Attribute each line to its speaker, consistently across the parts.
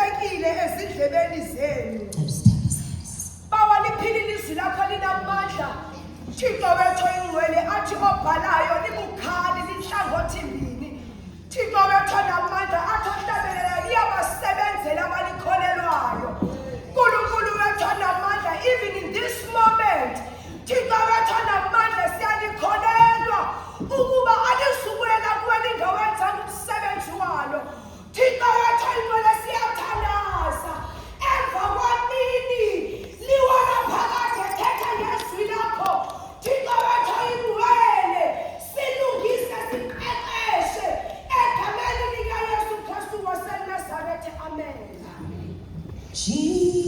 Speaker 1: liqinisekile ezindlebeni zenu. Bawaliphilile izwi lakho linamandla. Thixo wethu oyingcwele athi obhalayo libukhali linhlangothi mbini. Thixo wethu onamandla athi ohlabelela liyabasebenzela abalikholelwayo. Nkulunkulu wethu onamandla, even in this moment, Thixo wethu onamandla siyalikholelwa ukuba alizubuyela kuwena indawo yenza umsebenzi walo. Thixo wethu oyingcwele siyathandaza emva kwamini liwela phakathi ethetha ngezwi lakho. Thixo wethu oyingcwele silungise siqeqeshe egameni likaYesu Kristu waseNazaretha. Amen.
Speaker 2: Jesus.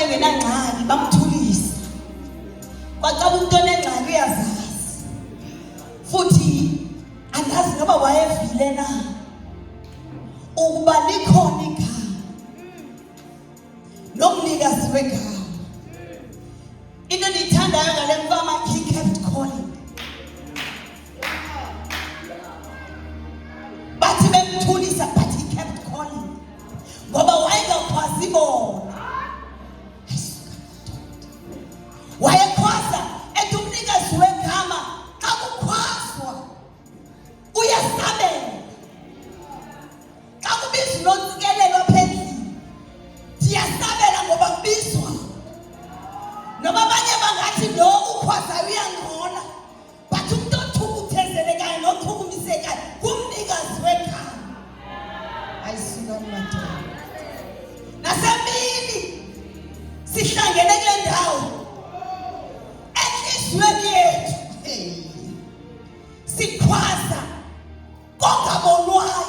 Speaker 2: wayengenangxaki bamthulisa. Kwacaba umuntu onengxaki uyazazi. Futhi andazi noba wayevile na ukuba likhona igama nomnikazi wegama. Into endiyithandayo ngale mfama, he kept calling. Bathi bemthulisa, but he kept calling. Ngoba wayengakwazi bona. Wayekhwaza ethi umnikazi wegama xa kukhwazwa uyasabela. Xa kubizwa unontsikelelo apha endlini ndiyasabela ngoba kubizwa. Noma abanye bangathi lo ukhwazayo uyangcola, but umuntu othukuthezelekayo nothukumisekayo ngumnikazi wegama. Ayisilani madoda. Nasemini sihlangene kule ndawo enhliziyweni yethu sikhwaza kongabonwayo.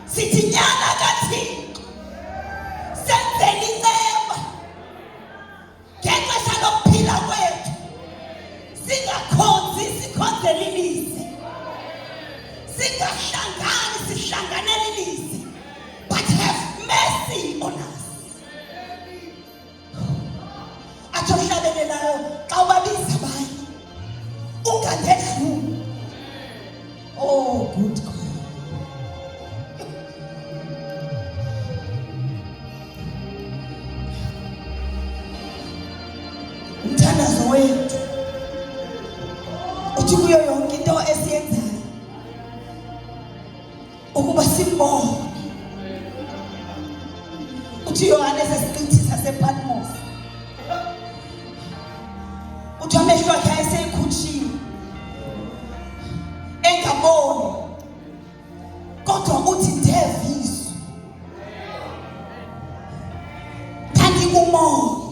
Speaker 2: Sithi nyana kaThixo senzeni inceba ngexesha lokuphila kwethu, singakhonzi sikhonzele ilizwi, singahlangani sihlanganele ilizwi, but have mercy on us. Atsho hlabelelayo xa ubabiza abanye ungadedluli. Oh good God. Umthandazo wethu uthi kuyo yonke into esiyenzayo ukuba simbone. Uthi Yohane sesiqithi sasePatmos, uthi amehlo akhe ayeseyikhutshiwe engaboni, kodwa uthi ndeva izwi, ndandikumoya.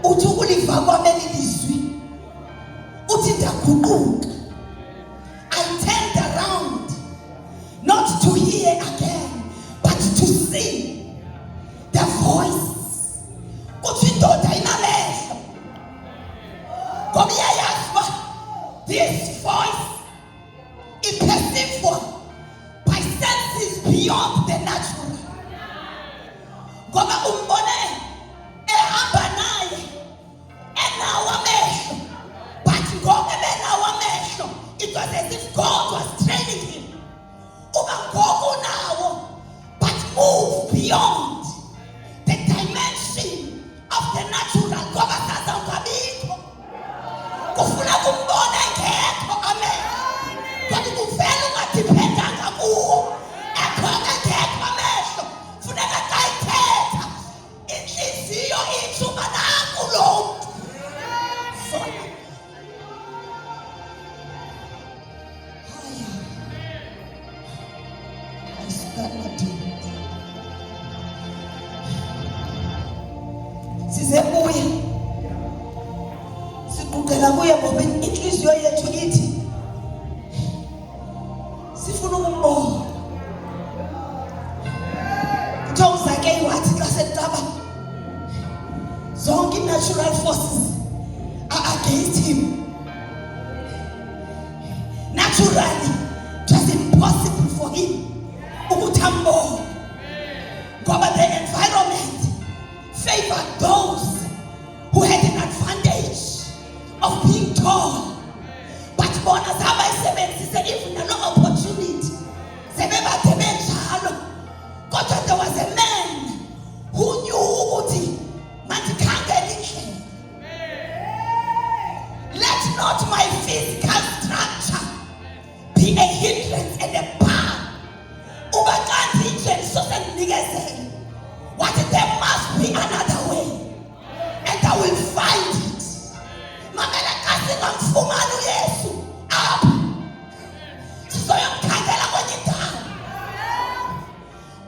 Speaker 2: Uthi ukuliva kwami eli lizwi, uthi ndaguquka. I turned around not to hear again but to see the voice. Uthi indoda inamehlo ngoba iyayazi uba this voice iperceived by senses beyond the natural. Ngoba umbone ehamba naye enawo amehlo, but ngoba benawo amehlo it was as if God was training him uba ngoku nawo but move beyond the dimension of the natural. Ngoba sasa ungabikho kufuna kumbona engekho amehlo, kodwa kuvela ungadiphendanga kuwo. Ekhona engekho amehlo, funeka xa ithetha inhliziyo ithi uba nangu lo mntu. Sona size kuye siquqela kuye ngoba inhliziyo yethu ithi sifuna ukumbona. Kuthiwa uZakeyu wathi xa secaba zonke i-natural forces are against him. Naturally it was impossible for him ukuthi ambone ngoba the environment favored those who had an advantage of being tall, but bona zabayisebenzise even nalo opportunity sebebade benjalo. Kodwa there was a man who knew ukuthi mandikhangela indlela. Let not my physical structure be a hindrance and a bar. Uba xa ndinje sosendinikezele wathi there must be another way and I will find it. Mamela xa singamfumani uYesu apha sizoyomkhangela kwenye indawo,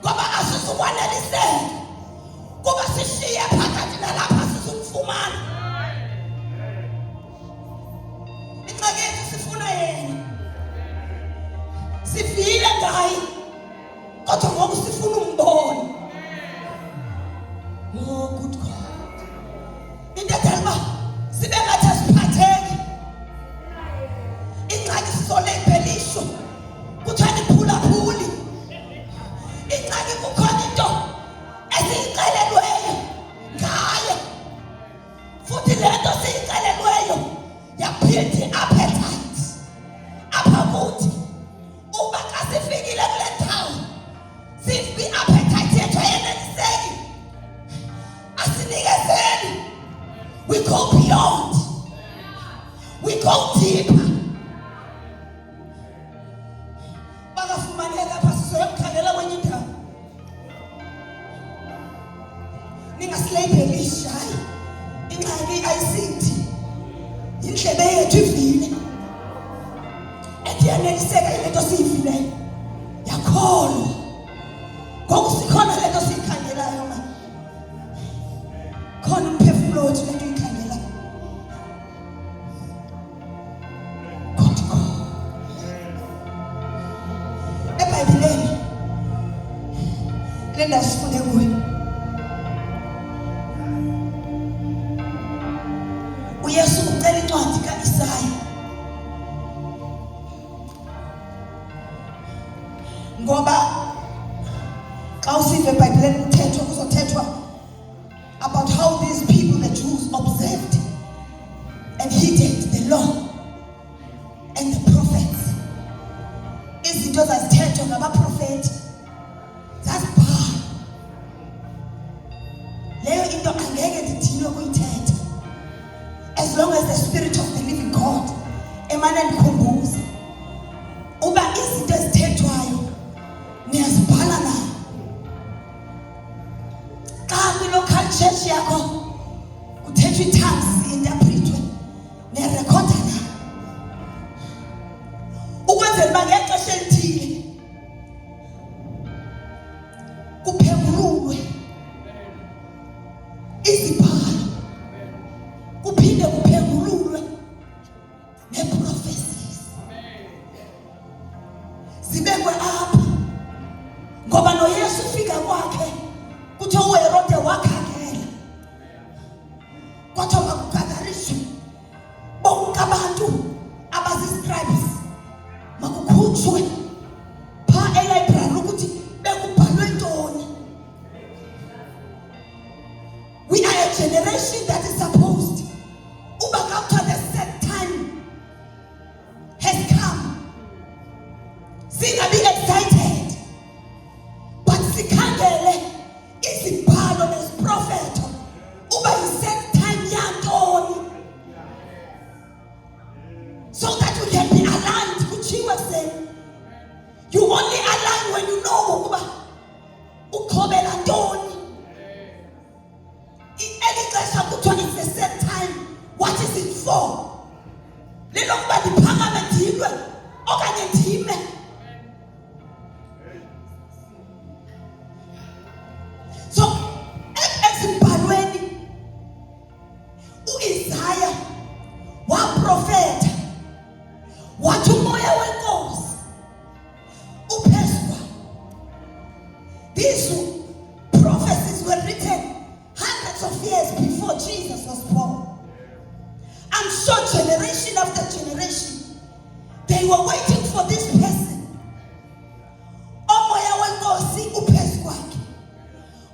Speaker 2: ngoba asizukwaneliseka kuba sishiye phakathi nalapha sizumfumana. Ingxaki yethu sifuna yena, sivile ngaye, kodwa ngoku sifuna umbona. Oh, good God. Into edelba sibe ngathi asiphatheki. Ingxaki sizole ibhelisho. Kuthani iphulaphuli. Ingxaki kukhona into esiyixelelweyo ngayo. Futhi le nto siyixelelweyo yaphinda i-appetite. Apha kuthi uba xa sifikile kule ndawo sifi i-appetite yethu ayeneliseki. Asinikezeli. We go beyond. We go deeper. Bakafumaneka apha sizoyomkhalela kwenye indawo. Ningasilebhelisha. Hayi, ingxaki ayisithi. Indlebe yethu ivile. Ediyaneliseka yile nto siyivileyo. Yakholwa. Ngoku sikhona le nto siyikhangelayo manje. Khona umphefumulo wethu le nto uyikhangelayo. God. eBhayibhelini le ndawo sifunde kuyo. uYesu ucela incwadi ka-Isaya. Ngoba xa usiva eBhayibhelini kuzothethwa about how these people, the Jews, observed and heeded the law and the prophets. Izinto zazithethwa ngabaprofethi zazibhala. Leyo into angeke ndidinwe kuyithetha as long as the Spirit of the living God emana ndikhumbuza uba izinto ezithethwayo niyazibhala na. Xa kwi-local church yakho kuthethwa i-tongues interpretwe niyarekhoda na. Ukwenzela uba ngexesha elithile kuphengululwe izibhalo, kuphinde kuphengululwe nee-prophecies zibekwe apha. Ngoba noYesu ufika kwakhe kuthiwa uHerode wakhangela kwathiwa makugadariswe bonke abantu abazii-scribes, makukhutshwe phaa elibrary ukuthi bekubhalwe ntoni. We are a generation that is supposed uba after the set time has come singabi excited but sikhangele izibhalo neziprofeto uba yi-set time yantoni, so that you can be aligned. Kuchiwa say you only align when you know ukuba ukhobela ntoni. Eli xesha kuthiwa it's the set time, what is it for? Lelokuba ndiphakame ndilwe okanye ndime. So ezibhalweni uIsaya waprofetha wathi umoya wenkosi uphezu kwakhe. These prophecies were written hundreds of years before Jesus was born. I'm sure generation after generation they were waiting for this person. Omoya wenkosi uphezu kwakhe.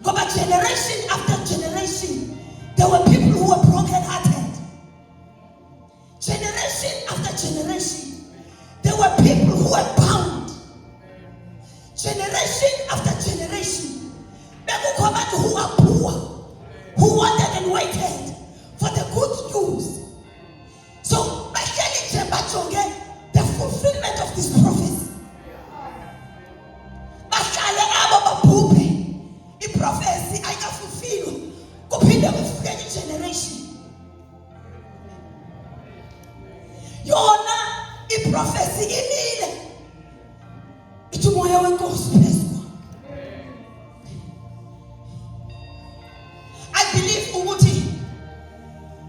Speaker 2: Ngoba generation after generation there were people who were broken-hearted. Generation after generation there were people who were bound. Generation after generation bekukho abantu who are poor, who wanted and waited for the good news. So bahleli nje bajonge the fulfillment of this prophecy. Bahlale abo babhubhe iprofesi ayikafulfillwa kuphinde kufike enye generation. Yona iprofesi ilile ithi umoya wenkosi phezu kwakhe. I believe ukuthi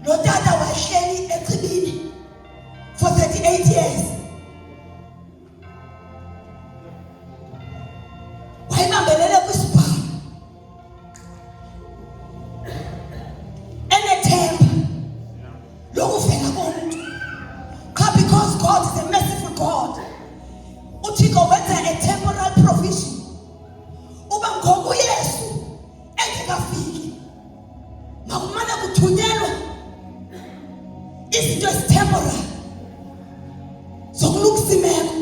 Speaker 2: lo tata wayehleli echibini for 38 years. Wayebambelele kwisibhalo makumane kuthunyelwa izinto ezitemporary zokulungisa imeko.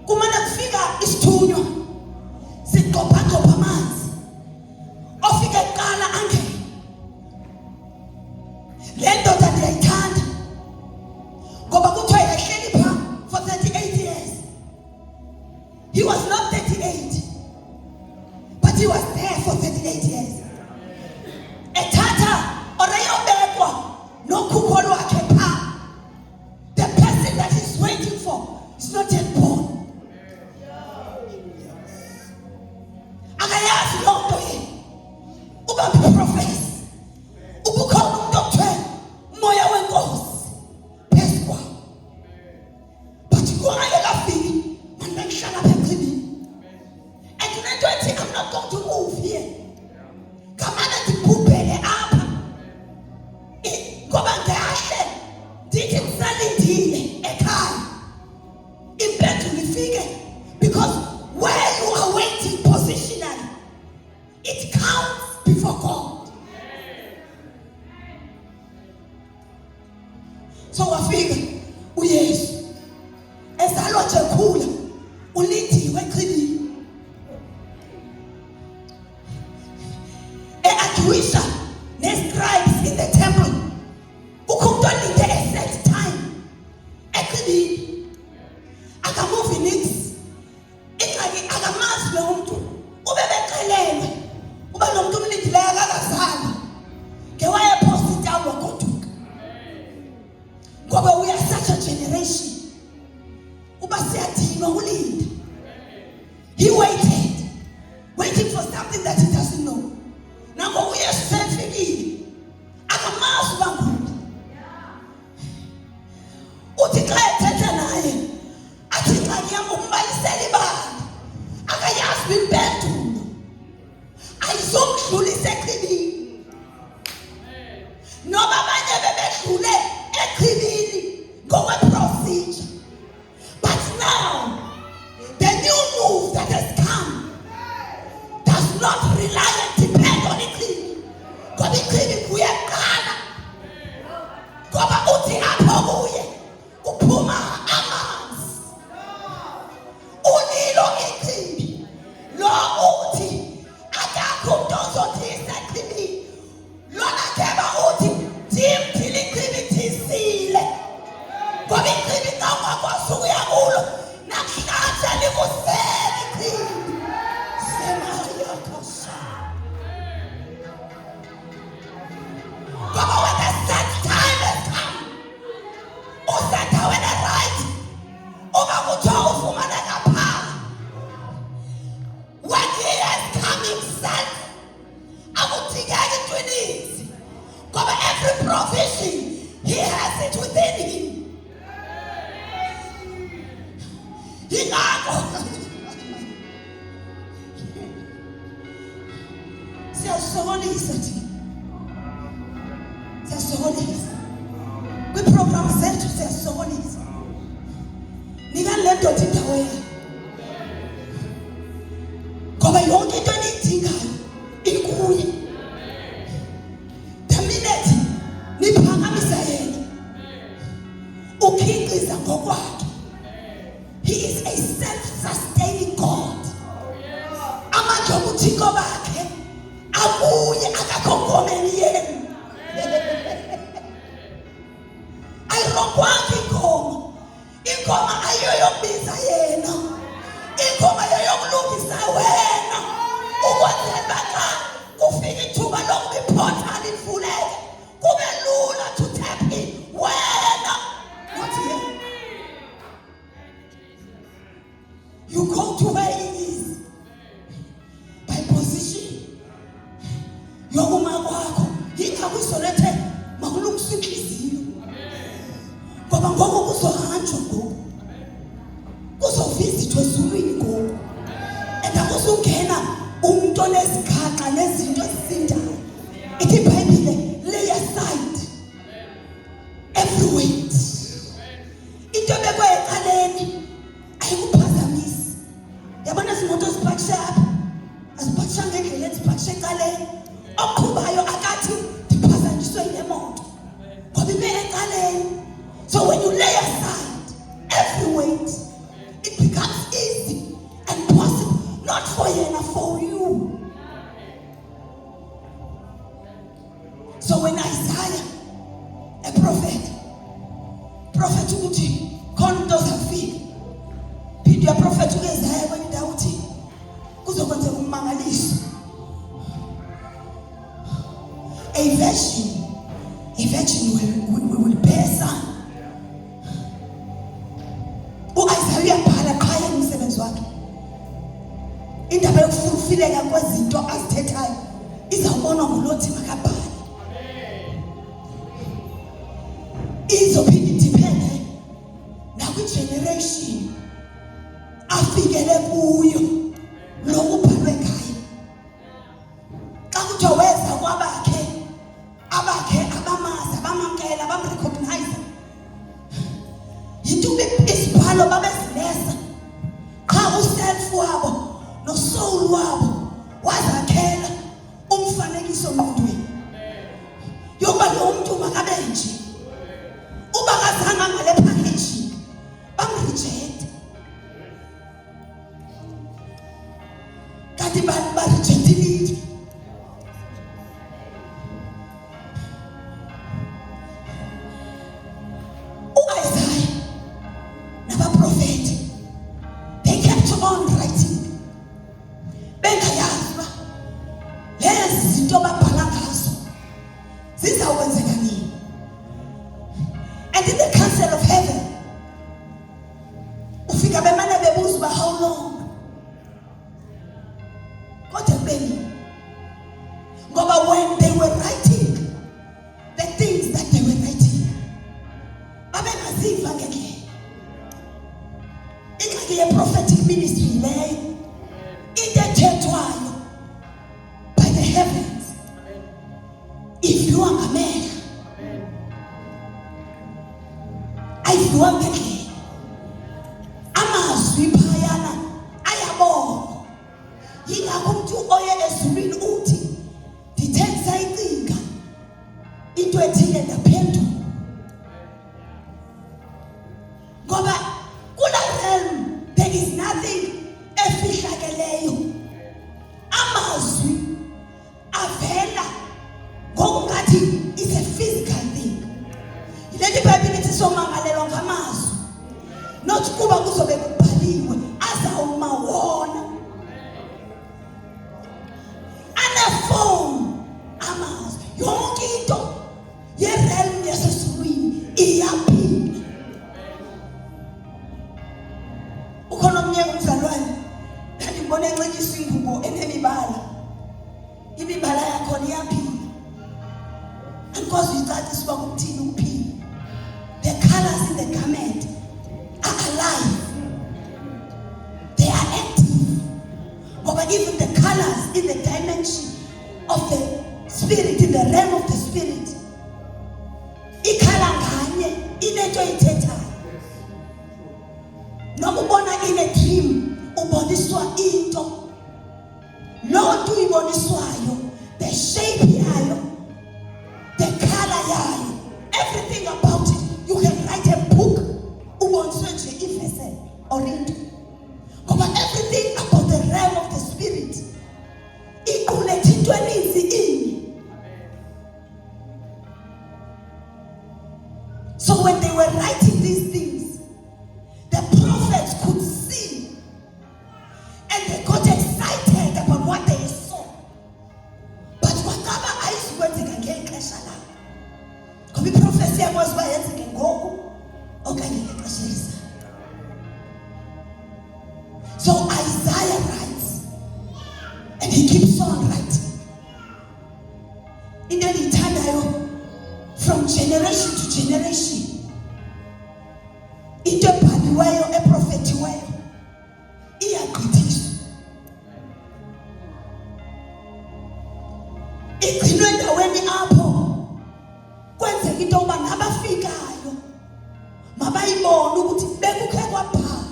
Speaker 2: Kumane kufika isithunywa siqopha amanzi ofike kuqala angene. Le ndoda ndiyayithanda ngoba kuthiwa yahleli pha for 38 years. He was not 38, but he was there for 38 years. Ethatha orayobekwa nokhukho lwakhe pha. The person that he's waiting for is not yet born. Akayazi loo nto yena uba mprofesi ubukhona umuntu okuthiwa umoya wenkosi phezu kwawo. But kungakafiki manje bekuhlala apha echibini. And kunento ethi I'm not going to move here. Kamane ndibhubhele apha ngoba ngiyahle ndithi ndisalindile ekhaya impendulo ifike, because where you are waiting positionally, it counts before God. So wafika uYesu ezalwa nje khula ulindiwe echibini e-Jewisha ne-scribes in the temple. Kukho umuntu olinde a set time echibini akamuvi nix. Ingxaki akamazi lo muntu ube beqhelelwe uba lo muntu umlindileyo akakazali ngewayephosta indawo wagoduka. Ngoba we are such a generation uba siyadinwa ulinda. He waiting for something that he doesn't know. Nangoku uYesu sefikile akamazi uba ngubani. Uthi xa ethetha naye athi ingxaki yam umbalisela ibali akayazi impendulo ayizomdlulisa echibini. Noba abanye bebedlule echibini ngokwe-procedure, but now the new move that has come does not rely and depend on ichibi, ngoba ichibi kuye kuqala. Ngoba uthi apho kuye kuphuma amanzi unilo ichibi. Lo uthi akakho umuntu ozothisa echibini, lona keba uthi ndimthile ichibi thisile. Ngoba ichibi xa ungakwazi ukuya kulo namhlanje likusele ichibi. Ngoba when the set time has come, usendaweni right uba kuthiwa ufumaneka phaa. When he has come himself, akudingeki into eninzi, ngoba every provision he has it within him. Yingakho siyasokolisa thina, siyasokolisa kwiiprogram zethu, siyasokolisa. Nikani le ndoda indawo yayo, ngoba yonke into eniyidingayo ikuye. The minute niphakamisa yena ukhiqiza ngokwakhe. He is a self-sustaining God. Amandla obuthixo bakhe akuye, akakho ngomeni yenu. Ayirokwanga ingoma ayiyoyobiza yena, ingoma yoyokulungisa wena, ukwenzela uba xa kufika ithuba lokuba iportal ivuleke kube lula to tap in wena, not yena. You go to where he is by position. Yokuma kwakho yingakwisolethe makulungisa inhliziyo. Ngoba ngoku kuzohanjwa ngoku, kuzovisithwa ezulwini ngoku, and akuzungena umuntu onezikhaxa nezinto ezisindayo. Ithi iBhayibhile lay aside every weight. Into ebekwe ecaleni ayikuphazamisi. Yabona izimoto zipakisha apha azipakisha ngendlela ezipakisha ecaleni. Oqhuba So when Isaiah, a prophet ukuthi khona umuntu ozafika, phinde uyaprofet uIsaiah kwenye indawo uthi kuzokwenzeka umangaliso. A virgin will bear son. uIsaiah uyabhala qha umsebenzi wakhe. Indaba yokufulfileka kwezinto azithethayo izawubonwa ngulothi makabhale. Izophinde idepende nakwi-generation afikele kuyo lokubhalwe ngayo. Xa kuthiwa weza kwabakhe abamazi, abamamkela, abamrecognize, yinto isibhalo babezilesa qha uself wabo nosoul wabo wazakhela umfanekiso mntwini yokuba lo muntu makabe nje. Uba kazanga ngale package bamreject, kanti barejectile. uIsaiah nabaprofeti, they kept on writing. Bengayazi uba lezi zinto babhala ngazo zizawenzeka nini. And in the council of heaven, ufika bemane bebuza uba how long. Kodwa kubeni ngoba when they were writing the things that they were writing, babengaziva ngendlela. Ingxaki ye-prophetic ministry leyo, into ethethwayo by the heavens, idliwa ngamehlo, ayidliwa ngendlela. Amazwi phayana ayabonwa. Yingakho umuntu oye ezulwini uthi ndithe ndisayicinga into ethile ndaphendula. Ngoba kula realm there is nothing efihlakeleyo. Amazwi avela ngokungathi is a physical thing. Yileli Bible ithi somangalelwa ngamazwi, not kuba kuzobe kubhaliwe, azawuma wona. Anefom amazwi, yonke into ye-realm yasezulwini iyaphila. Ukhona omnye umzalwane ngibona encenyisa ingubo enemibala. Imibala yakhona iyaphila. Andikwazi uyicacisa uba kuthini ukuphila. The colors in the garment are alive. They are active. But even the colors in the dimension of the spirit, in the realm of the spirit, ikhala nganye inento oyithethayo. Noma ubona in a dream uboniswa into, loo nto uyiboniswayo, the shape yayo, the color yayo, everything about it. You can write a book uboniswe nje ivessel or into. Ngoba everything about the realm of the spirit iqulethe into eninzi inye. So when they were writing these things, the prophets could see and they got excited about what they saw. But whatever ayizikwenzeka ngexesha labo. Ngoba iprofesi yakwazi uba yenzeke ngoku okanye ngexesha elizayo. So Isaiah writes, and he keeps on writing. Into endiyithandayo, from generation to generation, into ebhaliweyo, eprofethiweyo, iyagqithiswa. Igcinwe endaweni apho kwenzeka into yokuba nabafikayo mabayibone ukuthi bekukhe kwaphaa.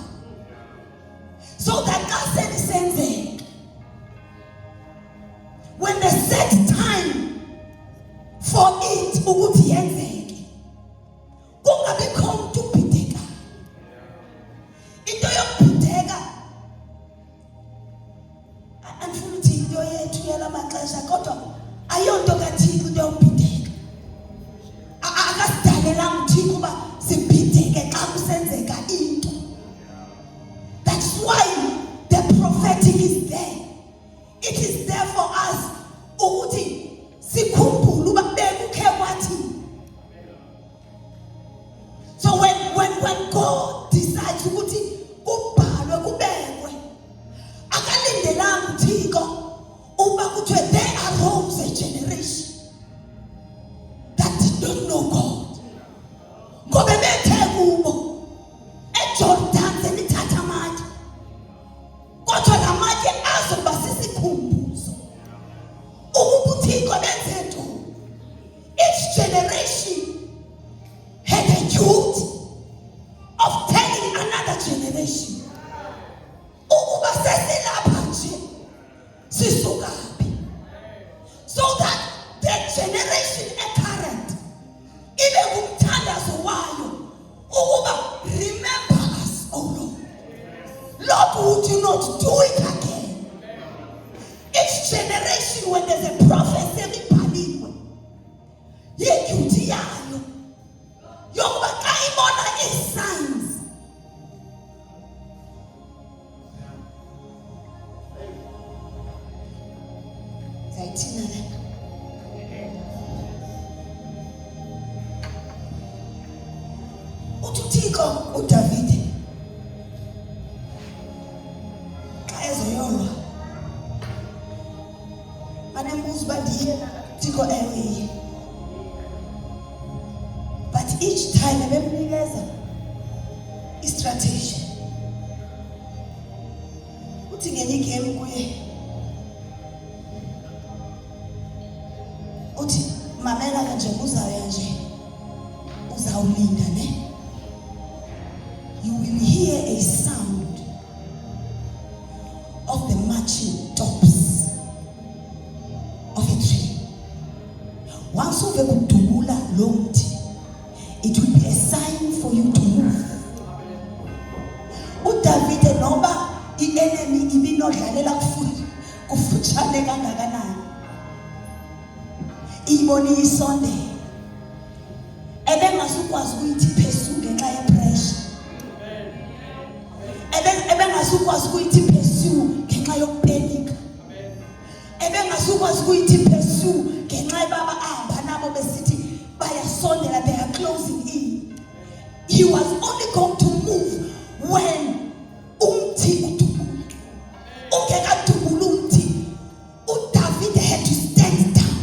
Speaker 2: So that xa selisenzeka, when the set time for it ukuthi yenzeke, kungabikho umuntu ubhideka. Into yokubhideka, andifuna ukuthi into yethu yala maxesha, kodwa ayonto kaThixo into yokubhideka. sikhumbule uba bekukhe kwathi. So when God decides ukuthi kubhalwe kubekwe, akalindelanga uThixo uba kuthiwe there arose a generation that did not know God. Ngoba bethe kubo eJordan selithatha amatye, kodwa la matye azoba sisikhumbuzo ukuba uThixo benze ntoni. Each generation had a duty of telling another generation ukuba sesilapha nje sisukaphi, so that the generation current ibe ngumthandazo wayo ukuba remember us, oh Lord. Lord, would you not do it again? Each generation, when there's a prophecy ebhaliwe, yiduty yayo yokuba xa ibona ii-signs zayithina le uthi uThixo uDavide xa ezoyolwa banembuzo uba ndiye Thixo ewe. But each time ebemnikeza i-strategy. Uthi ngenye igame kuye uthi mamela kanje uzawuya nje uzawulinda ne. You will hear a sound of the marching tops of a tree. Once uve kudubula lo mthi, it will be a sign for you to move. uDavide noba i-enemy ibinodlalela kufutshane kangakanani, iboni isondela, ebengasukwazi ukuyithi phezulu ngenxa yepressure, ebengasukwazi ukuyithi phezulu ngenxa yokupenika, ebengasukwazi ukuyithi phezulu ngenxa yebaba ahamba nabo besithi bayasondela, they are closing in. He was only going to move when umthi udubula. Ungekadubula umthi, uDavide had to stand down.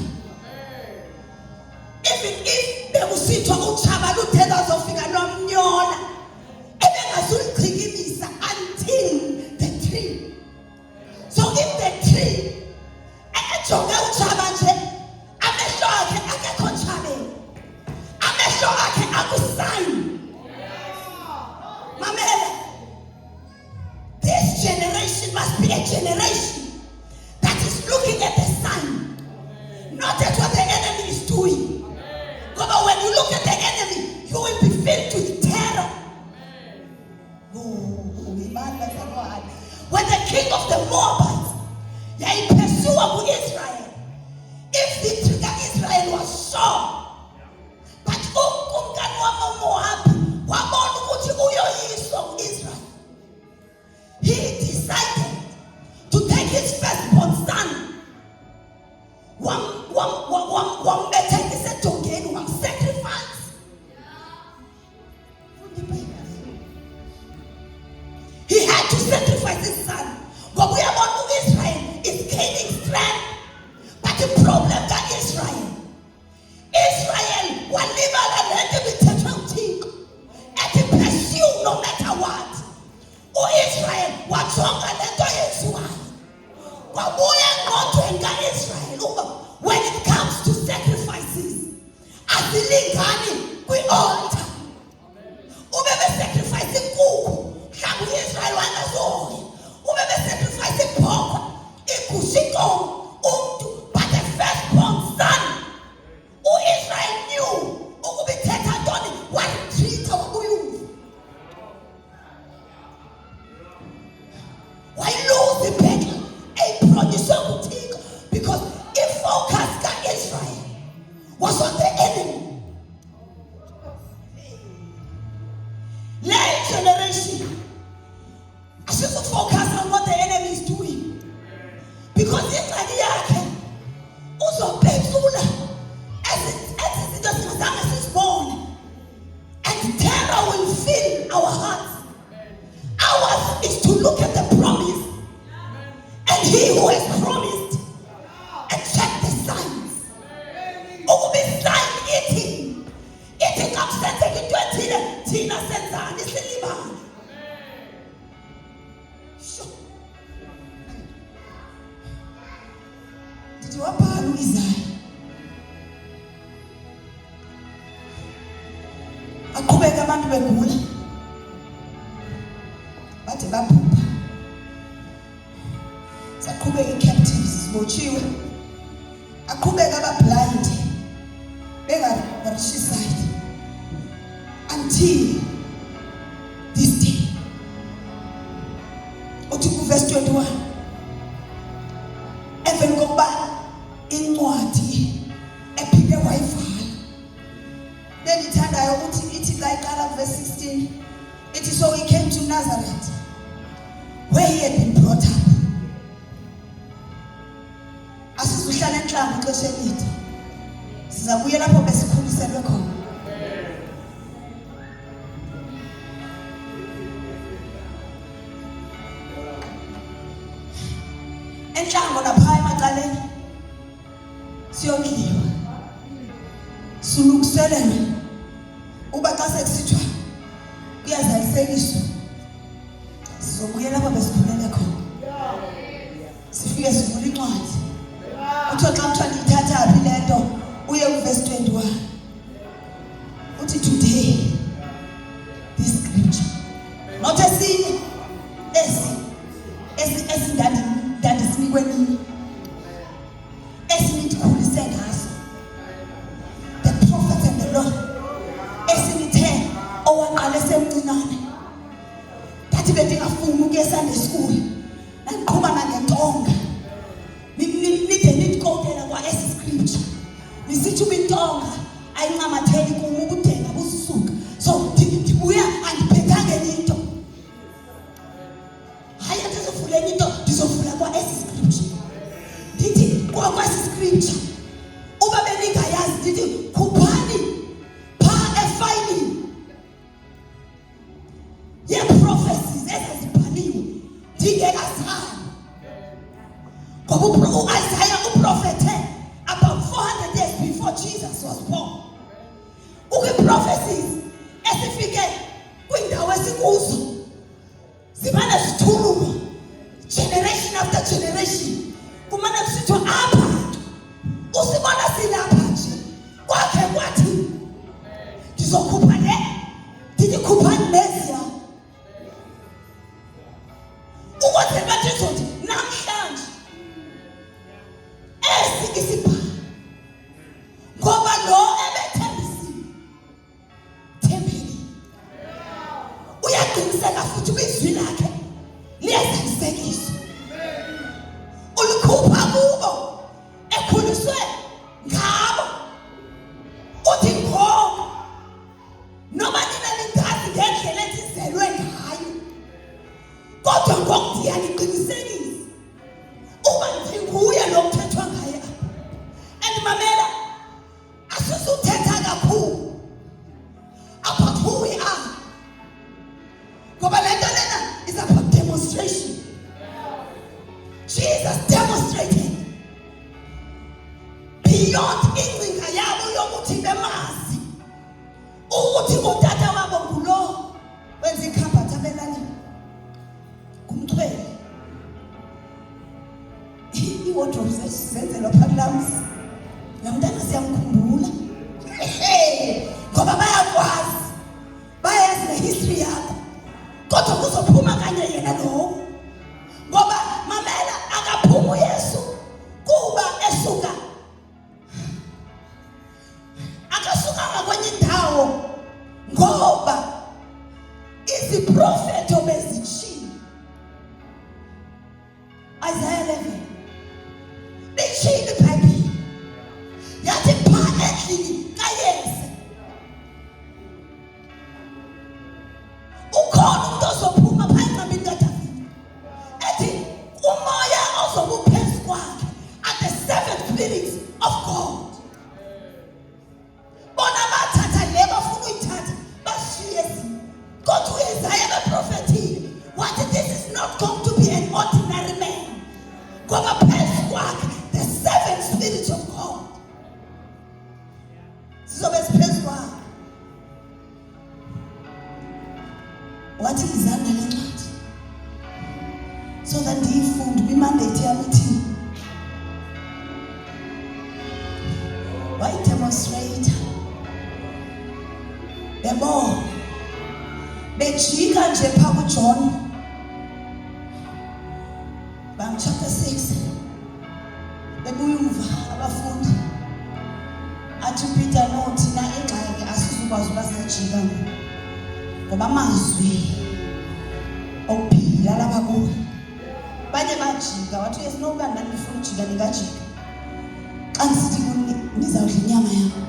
Speaker 2: Even if bekusithwa utshaba luthela zofika nomnyola, ebengazulugcikimisa until the tree. So if the tree ejonge utshaba nje, amehlo akhe akekho tshabeni, amehlo akhe akusayini. Mamela, this generation must be a generation that is looking at the sign, not at what the enemy is doing. But when you look at the enemy, you will be filled with terror. When the king of the Moabites, they pursue Israel, if the trigger Israel was sure, but umkani wama Moab wabona ukuthi uyoyiswa Israel, he decided to take his firstborn son, wambethekisa ejongeni, wamsacrifice. He had to sacrifice his son. Ngoba uyabona uIsrael is gaining strength, but the problem ka Israel walibala lento ibithethwe uThixo ethi pursue no matter what. uIsrael wajonga lento yenziwayo, kwabuya engqondweni kaIsrael uba when it comes to sacrifices azilingani kwi-altar. Ube besacrifice inkukhu, mhlawumbe uIsrael wangazoya. Ube besacrifice ibhokhwe, igusha, inkomo, umntu, but the firstborn son, uIsrael knew ukuba ithetha ntoni, waretreata wabuyuva. Wayilose ibhetha eyiproduce nguThixo, because ifocus kaIsrael was on the enemy. aqhubeka abantu begula bathi baphupha saqhubeka i-captives zibotshiwe aqhubeka aba-blind benga-rishi side until this day. Uthi ku-verse 21 emveni kokuba incwadi ephinde wayivala lendithandayo ukuthi ithi xa iqala ku-verse 16 ithi so he came to Nazareth where he had been brought up. Asizuhlala enhlamba ixesha elide sizabuye lapho besikhuliselwe khona. Enhlango lapha emacaleni siyondliwa sulungiselelwe uba xa sekusithwa kuyazalisekiswa sizobuye lapho besikhulele khona sifike sivula incwadi uthiwa xa kuthiwa ndiyithathaphi le nto uye ku-verse 21 uthi today this scripture not esinye esi ndandisinikwe nini esinidikhulise ngaso the prophets and the law esinithe owaqala esemncinane ndathi bendingafuni ukuya eSunday school nandiqhuba nangentonga nide nidikotela kwa esi scripture nisithi uba intonga ayincamatheli kum ubudenge busisuka so ndibuya andiphethanga enye into hayi andizofula enye into ndizofula kwa esi scripture ndithi kwasi scripture uba beningayazi ndithi khuphani phaa efayilini yee-prophecies ezazibhaliwe ndingekazali ngoba u-Isaiah uprofethe about 400 years before Jesus was born. Ukwi-prophecies esifike kwindawo esikuzo zimane zithululwa generation after generation kumane kusithwa apha usibona silapha nje kwakhe kwathi ndizokhupha le ndithi khuphani leziya ukwenzela uba ndizothi namhlanje esi isibhalo ngoba lo ebethembisiwe thembile uyaqiniseka futhi kwizwi lakhe liyazalisekiswa ulikhupha kubo ekhuliswe ngabo uthi ngoba noma nina ningazi ngendlela etizelwe ngayo kodwa ngoku ndiyaniqinisekisa uba ndinguye lo kuthethwa ngaye and mamela asizuthetha kakhulu about who we are ngoba le nto lena is about demonstration. Jesus demonstrated beyond ingcinga yabo yokuthi bemazi ukuthi utata wabo ngulo wenza ikhabhathi abelalini kumthwele i-wardrobe zenzelwa phakalamsi namntana siyamkhumbula ngoba bayakwazi bayazi nehistory yakho kodwa kuzophuma kanye yena lowo ngoba mamela akaphuma uYesu kuba esuka akasukanga kwenye indawo ngoba iziprofethi obezitshilo Isaiah 11 litshilo iBhayibhile yathi phaa endlini kaYese ukhona umuntu ozophuma phaa enqabeni kaDavide ethi umoya ozobuphezu kwakhe at the seven spirits of God. Bona bathatha le bafuna uyithatha bashiye ezinye kodwa uIsaiah beprofethile wathi this is not going to be an ordinary man ngoba phezu kwakhe the seven spirits of God zizobe ziphezu kwakhe. Wathi izana lencwadi so that ndiyifunde kwimandate yami ithini wayidemonstrate Bebo bejika nje pha kuJohn bang chapter 6 bebuyuva abafundi athi Peter no thina engxaki asizukwazi ubasajika ngoba amazwi okuphila lapha kuwe banye bajika wathi esinokuba nani ngifuna ujika nikajika xa ngisithi nizawudla inyama yakho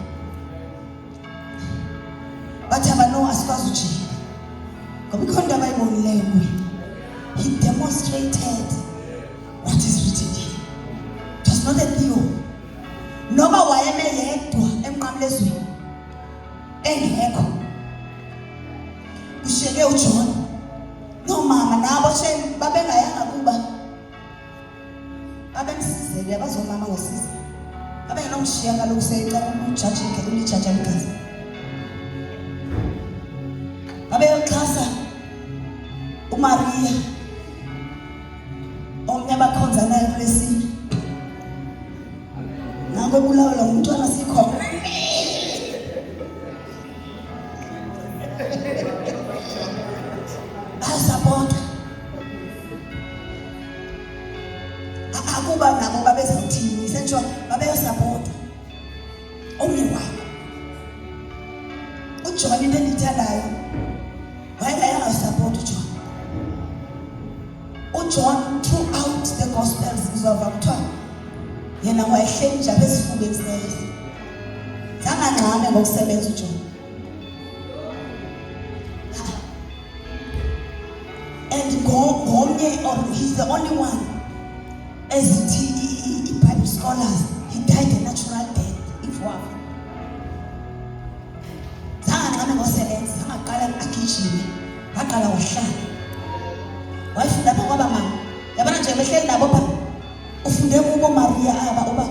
Speaker 2: bathi abano asikwazi ujika ngoba ikhona abayibonileyo kuye. He demonstrated what is written here. It was not a theory. Noma wayeme yedwa emnqamlezweni engekho ushiyeke uJohn nomama nabo babengayanga kuba babemsizele abazomama ngosiza abengenomshiya kaloku seyicela ukujaji ulijaja ligazi babeyoxhasa uMaria omnye abakhonza naye kulesini nango ebulawula ngumntwana sikhona basapota akuba nabo babezawuthini sentsho babeyosapota omnye wabo uJohn into endithandayo wayengayanga support uJohn throughout the gospels uzova kuthiwa yena wayehleli nje esifubeni sezwe zangangxame ngokusebenza uJohn and ngomnye or he's the only one ezithi Bible scholars he died a natural death ifowafa zangangxame ngokusebenza zangaqala agijime waqala wahlala wayifunda lapha kwaba mama yabona nje behleli nabo pha ufunde kubo Maria aba uba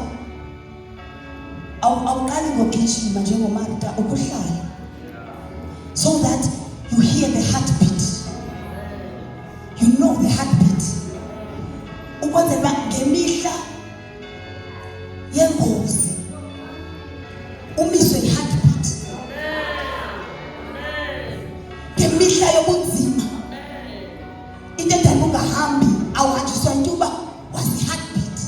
Speaker 2: awuqali ngogijima njengoMartha ukuhlala so that you hear the heartbeat, you know the heartbeat ukwenzela ngemihla yengozi umiswe iheartbeat ngemihla yobunzima into edala ungahambi awuhanjiswa intuba wasi-heartbeat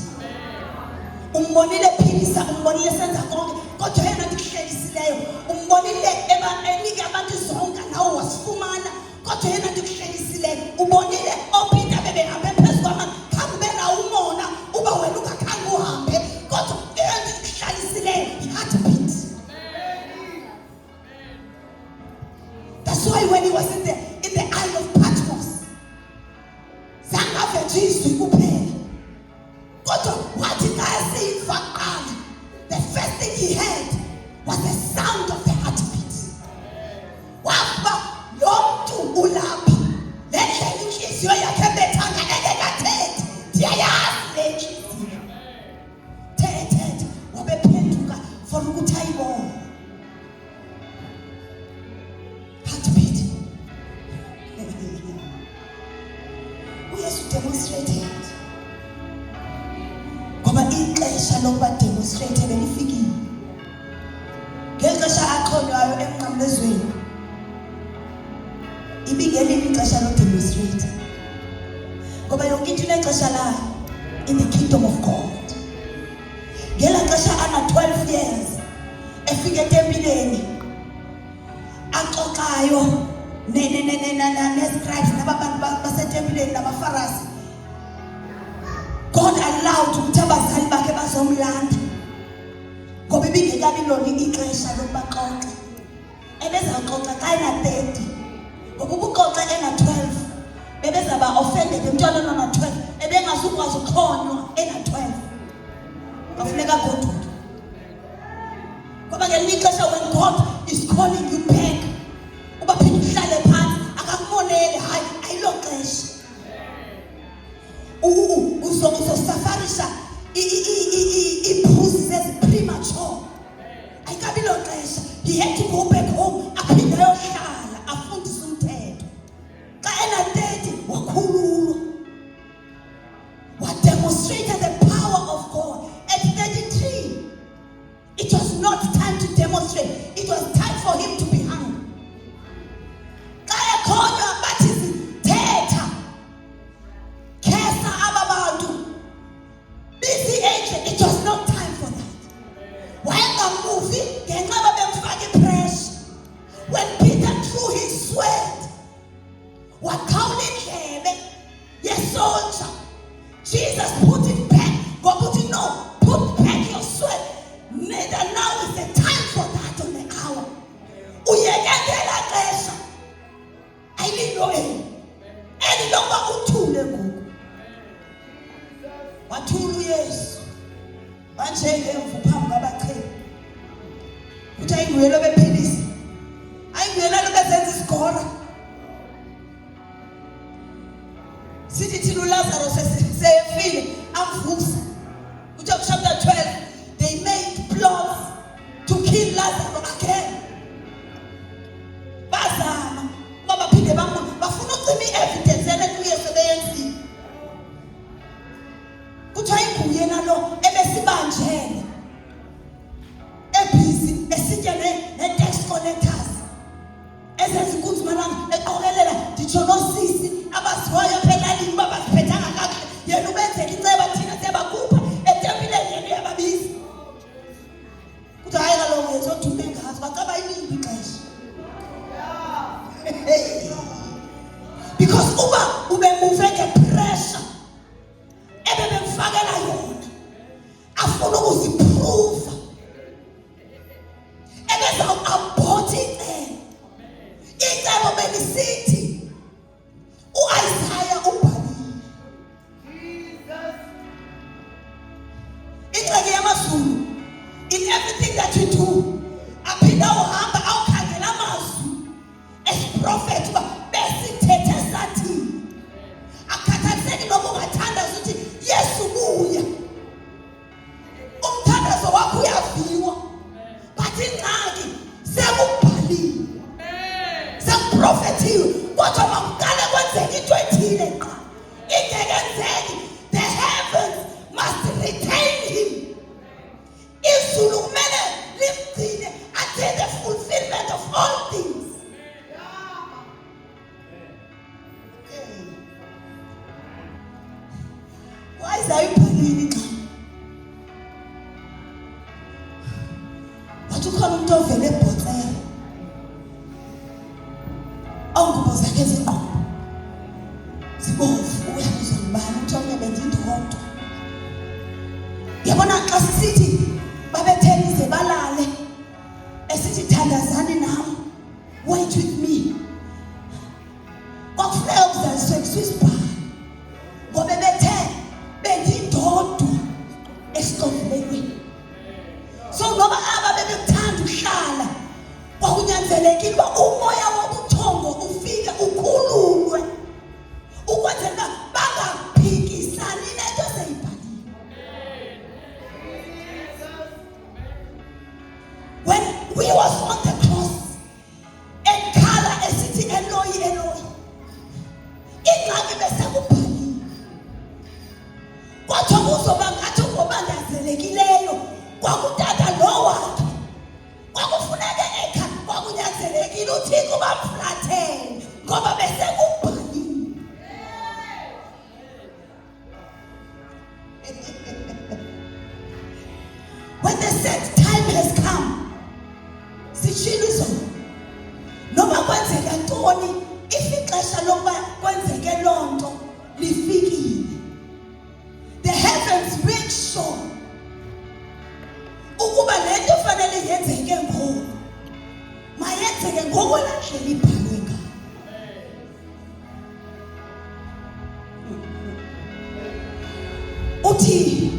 Speaker 2: umbonile ephilisa umbonile senza konke kodwa yena ndikuhlelisileyo umbonile enike abantu zonke nawe wasifumana kodwa yena ndikuhlelisileyo ubonile oPeter bebehambe phezu kwamanzi khange benawo umona uba wena ungakhange uhambe kodwa yena ndikuhlelisileyo i-heartbeat. That's why when he was in the Isle of Patmos zangave izwi kuphela kodwa wathi ngasiva qala the first thing he heard was the sound of the heartbeat. Waba lo mntu ulapha lendlela inhliziyo yakhe ebethanga engekathethi ndiyayazi le nhliziyo thethe wabephenduka for ukuthi ayibone heartbeat. uYesu demonstrated ngoba ixesha lokuba demonstrate belifikile ngexesha aqhonywayo emnqamlezweni ibingelini ixesha lo demonstrate ngoba yonke into inexesha layo in the kingdom of God. Ngela xesha ana 12 years efike etempileni axoxayo ne-scribes nabantu basetempileni nabafarisi, God allowed ukuthi abazali bakhe bazomlanda ngoba ibingekabi lona ixesha lokubaxoxa ebezaxoxa xa ena-30 ngoba ukuxoxa ena-12 bebezaba offended emntwana ona-12 ebengazukwazi uxhonywa ena-12 bafuneka goduke ngoba ngelinye ixesha when God is calling you back uba phinde uhlale phansi akakumonele hayi ayilo xesha uzosafarisha iphuzi zezi-premature ayikabi lo xesha. He had to go back home aphinde ayohlala afundise umthetho xa ena-30 wakhululwa wademonstrate the power of God. At 33 it was not time to demonstrate, it was time for him to be hung. see, ngenxa bemfaka ipressure. When Peter drew his sword, wakhawula indlebe yesoldier, Jesus put it back. God put it, no, put back your sword. Neither now is the time for that on the hour. Uyekela xesha. Ayililo elilonga uthule ngoku. Wathula uYesu. Manje ngemvu phambi kwabacheli. Uthi ayingwelo bephilisa. Ayingwelo besenza isigora. Sithi thina uLazarus seyefile amvusa. Uthi chapter 12 they made plots to kill Lazarus again. Bazama baphinde bafuna ucima evidence yalento uYesu beyenzile. Kuthiwa inguye nalo ebesibanjele ebhizi esitya ne-tax collectors ezenza inkunzi malanga eqokelela nditsho nosisi abaziwayo apha elalini uba baziphethanga kakuhle yena ubenzela inceba thina siyabakhupha etempileni yena uyababiza. Kuthiwa hayi kaloku yezodume ngazo bacaba ilimbi ixesha. Because uba ubemuve ngepressure ebebemfakela yona afuna ukuziprova ebezawuabhotha icebo belisithi u-Isaiah ubhalile ingxaki yamazulu. In everything that we do aphinda uhamba awukhangela amazwi esiprophet uba besithethe sathini. Akukhathaliseki noma ungathandaza ukuthi Yesu buya, umthandazo wakho uyaviwa, but ingxaki sekubhaliwe sekuprofethiwe kodwa makukale kwenzeka into ethile nqa ingekenzeki. The heavens must retain him. Izulu kumele limgcine until the fulfillment of all things. Why is that ibhalile nqa? Wathi ukhona umuntu ovele ebhotsela ongubo zakhe zinqobo zibovu. Uyabuza ngibani ukuthi omnye benza indodwa. Yabona xa sisithi babethenize balale esithi thandazani nami, wait with me, kwakufuneka kuzaliswe kusisibhalo ngoba bethe benza indodwa esixovulekweni. So ngoba aba bebekuthanda uhlala kwakunyanzelekile uba umoya wobuthongo ufike ukhululwe ukwenzela bangaphikisani nento seyibhaliwe. When we was on the cross, ekhala esithi Eloi Eloi, ingxaki besekubhaliwe. Kodwa kuzoba ngathi ngobangazelelekileyo kwakutata lo wakhe kwakufuneka ekha kwakunyanzelekile uThixo bamflathele ngoba besekubhaliwe. When the set time has come, sitshilo izolo noma kwenzeka ntoni, if ixesha lokuba kwenzeke loo nto lifikile, the heavens make sure ukuba le nto fanele yenzeke ngoku mayenzeke ngokwelaa ndlela ibhalwe ngayo. Uthi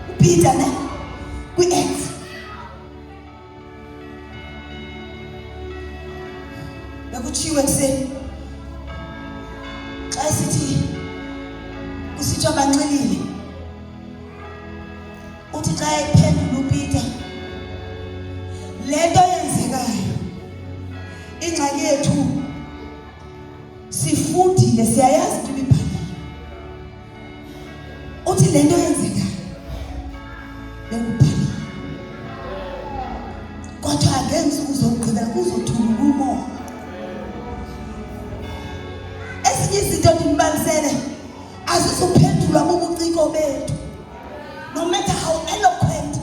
Speaker 2: uPeter ne kwi-Acts bekutshiwo ekuseni xa sithi kusitsho banxilile, uthi xa ephendula uPeter, le nto yenzekayo ingxaki yethu sifundile siyayazi into ibibhalile. Uthi le nto yenzekayo bekubhalile kodwa ngensuku zokugqibela kuzothula umoya. Ezinye izinto ndimbalisele azizophendulwa bubuciko bethu, no matter how eloquent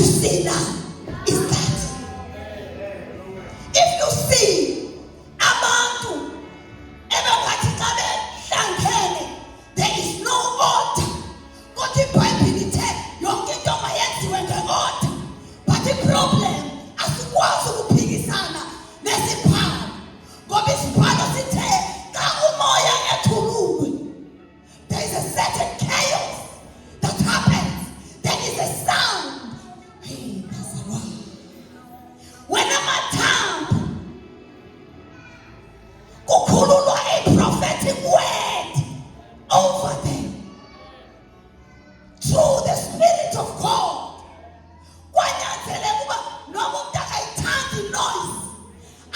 Speaker 2: you see now is that if you see abantu ebangathi xa behlangene, there is no order. Kodwa iBhayibhile ithe yonke into mayenziwe nge-order. But i-problem asikwazi ukuphikisana nesiphala, ngoba isiphala sithe xa umoya ethululwe, there is a certain chaos that happens. There is a sound. Hey, that's a word. When amathambo kukhululwa a prophetic word over them through the Spirit of God, kwanyanzeleka uba noma umuntu akayithandi noise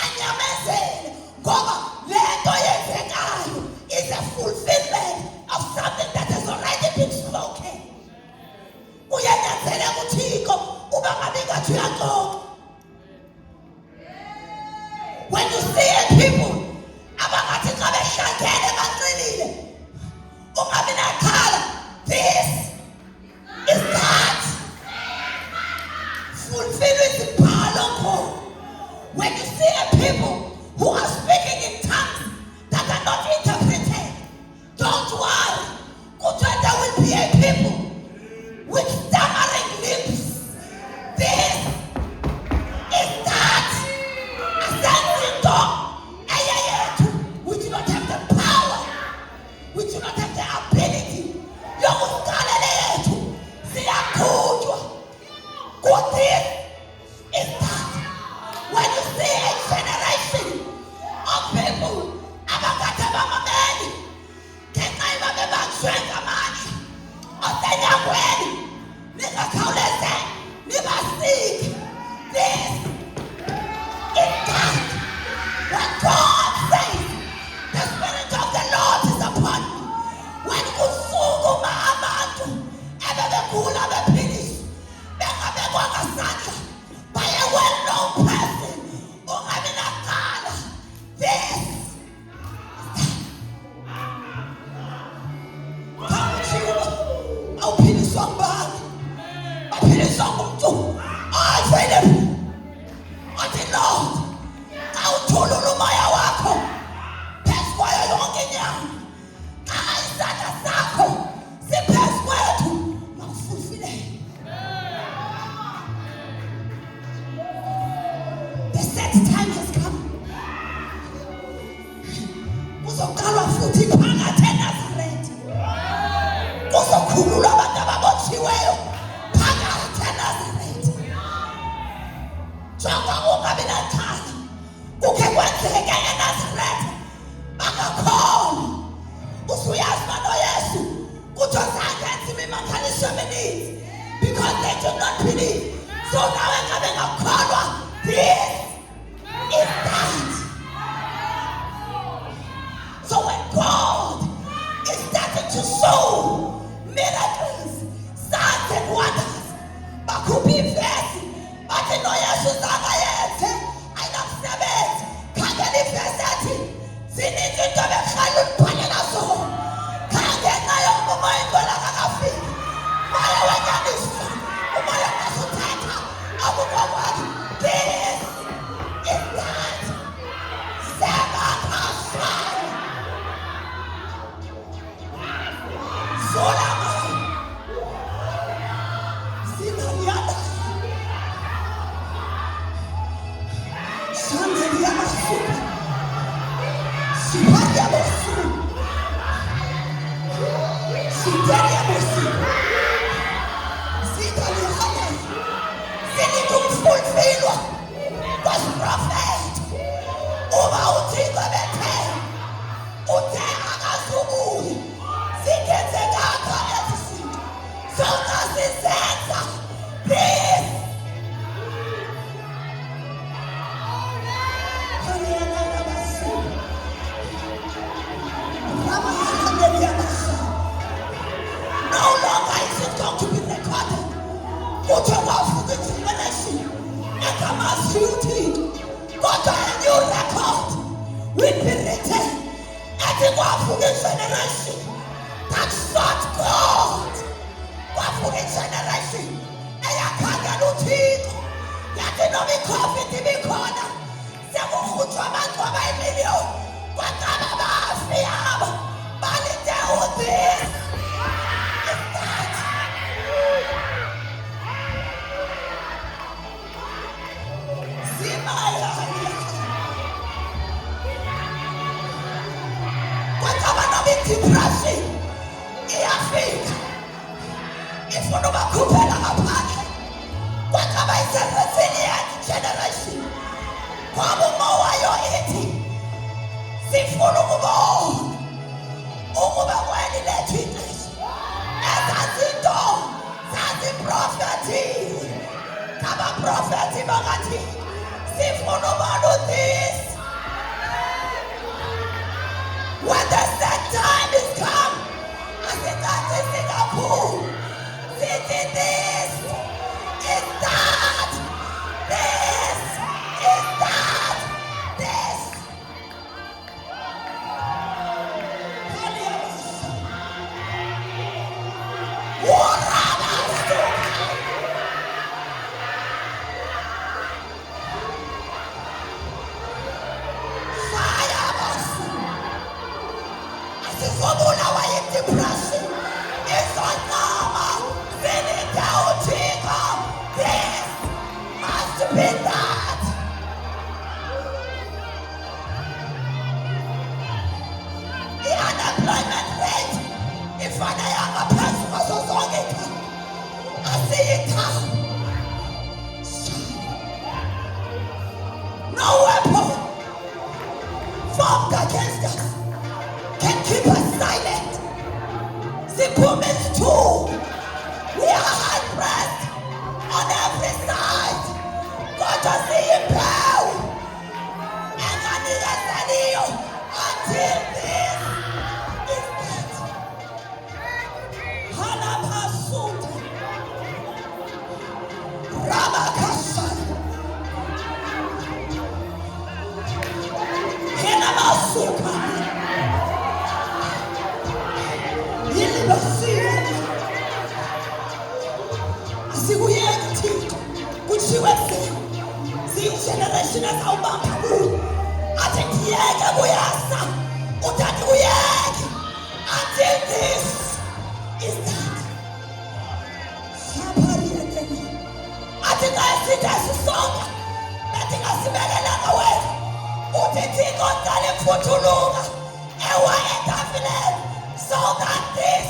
Speaker 2: anyamezele, ngoba le nto yenzekayo is a fulfillment of something that has already been spoken. Kuyanyanzeleka uThixo uba ngabe ngathi uyaxoxa. When you see people abangathi xa behlangene banxilile, ungabi nakhala, this is that fulfill isibhalo khona. When you see people who are speaking in tongues that are not interpreted, don't worry. Kuthiwa there will be a people with stammering lips. This is that ascending door. We do not have the power. We do not have the ability. Yokuqala lethu siyakhutshwa. Good thing is that when you see a generation of people abakade bamameli ngenxa yoba bebanjwe ngamandla osenyangweni, ningakhawuleze nibasike. This is that when God says the Spirit of the Lord is upon me, when kusukuma abantu ebebegula bephiliswa bengabekwanga sandla by a well-known person, ungabi nakhala. This kawutshiwo awuphiliswa ngubani, baphiliswa ngumntu available. Othi Lord, xa uthulula umoya wakho phezu kwayo yonke inyama, xa isandla sakho siphezu kwethu, makufulfileke. The set time has come. Kuzoqalwa futhi phakathi eNazaretha. Kuzokhululwa abantu ababotshiweyo phakathi eNazaretha. Jonga ungabi nathanda, kukhe kwenzeke eNazaretha bangakholwa. Usuyazi uba noYesu kuthiwa zange enza imimangaliso emininzi because they did not believe. So nawe xa bengakholwa, this is that. So when God is starting to show miracles, signs and wonders, bakhupha ivesi bathi noYesu zange ayenze, ayinamsebenzi. Khangela ivesi ethi zininzi into bekrhala ulibhalela zona. Khangenxa yokuba umoya ingcwele akakafiki, umoya wenyaniso, umoya ongasuthetha akukho kwakhe. This is that. Sebakashaya Solama Sinaliana Shaneliana Super Siparia Bosu Sitaria Bosu Sitaliana Sinitumfulfilwa was prophet uba uThixo bethe uthe akasubuyi zingenzekanga ezi zinto zonke sizenza. This no longer is it going to be recorded. Kuthiwa wavuka igeneration engamasuthi, kodwa a new record will be written. Ethi kwavuka igeneration that sought God. Wavuka igeneration eyakhangela Athi noma i-COVID ibikhona sekukhutshwa abantu abayimiliyoni kwaqala abafi abo balinde uthis. Depression iyafika ifuna ubakhuphela ngaphandle kwakaba is-resilient generation ngoba umowayo ithi sifuna ukuba kweli lethu ixesha ezazinto zaziprofethiwe ngabaprofethi bakathi sifuna ubona uthis. When the set time is come, asithathe Singapore. Sithi this is that. This is that. This. Formula wa depression is on normal. This must be that. The unemployment rate ifana yangaphezulu kwazo zonke asiyitha. No weapon formed against us can keep us silent. Siphumile too. We are hard pressed on every side. Kodwa siyimbewu enganikezeliyo until this is it. Halabasuta Rabakasana Hinamasuka asikuyeki Thixo kuthiwe siyi-generation ezawubamba kuyo athi ndiyeke kuyasa uthathi uyeke until this is that. Athi xa esithe sisonke betingasibelelanga wena uthi Thixo ndicela imfuthuluka ewa etafileni so that this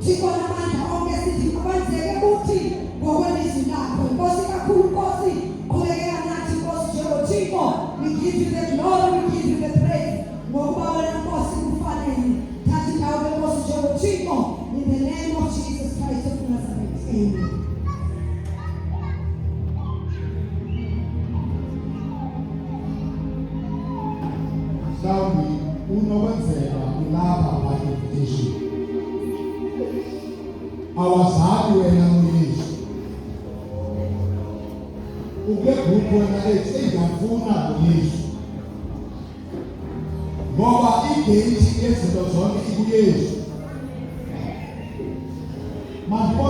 Speaker 2: Sikona manda ngoba wena Nkosi kufanele thatha indawo leNkosi njengoThixo in the name of Jesus Christ of Nazareth. Amen.
Speaker 3: Mhlawumbi unokwenzeka ulapha by-invitation. Awazali wena uYesu. Uke group wena ethi ngiyafuna uYesu. Ngoba igate yezinto zonke ikuYesu. Manje